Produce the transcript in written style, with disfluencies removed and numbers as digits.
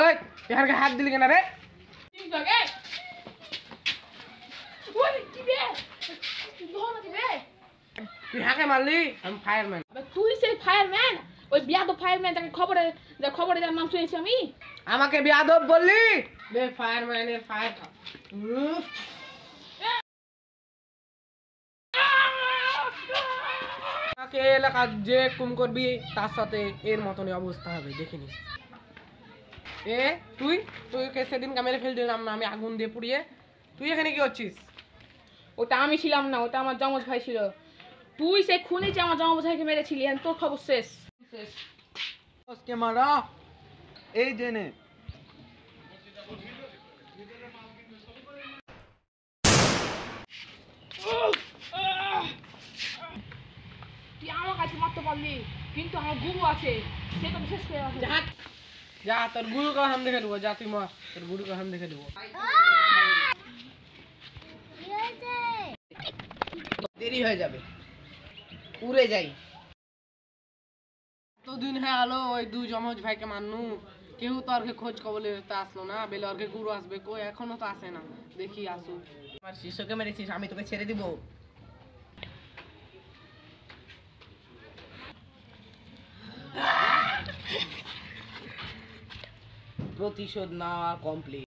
ওই এখানে হাত দিলি কেন রে? তুই হাকে মারলি? আমি ফায়ারম্যান। তুই সেই ফায়ারম্যান? ওই বিয়াদব ফায়ারম্যান যাকে খবরে যার নাম শুনেছি আমি। আমাকে বিয়াদব বললি? বে ফায়ারম্যানের ফায়ার খা। আমাকে এলাকা যে কুম করবি তার সাথে এর মতনই অবস্থা হবে, দেখে নিস। এ তুই তুইকে সেদিন মেরে ফেল দিলাম না আমি আগুন দিয়ে পুড়িয়ে? তুই এখানে কি করছিস? ওটা আমি ছিলাম না, ওটা আমার জমজ ভাই ছিল। তুই সে খুনি যে আমার জমজ ভাইকে মেরেছিলি, তোর খবর শেষ। কে মারা এই জেনে তুই আমার কাছে মারতে পারলি, কিন্তু আমার গুরু আছে, সে তো শেষ করে রাখবে। যা তোর গুরুকে হাম দেখে দেবো, যা তুই মা তোর গুরুকে হাম দেখে দেবো। দেরি হয়ে যাবে, উড়ে যাই। এতদিন হয়ে গেল ওই দুই জমজ ভাইকে মাননু, কেউ তো আর খোঁজ খবর নিতে আসলো না। বেলে আর গুরু আসবে কই, এখনো তো আসে না। দেখি আসুক। আমার শিষ্যকে মেরেছিস, আমি তোকে ছেড়ে দিব? প্রতিশোধ নেওয়া কমপ্লিট।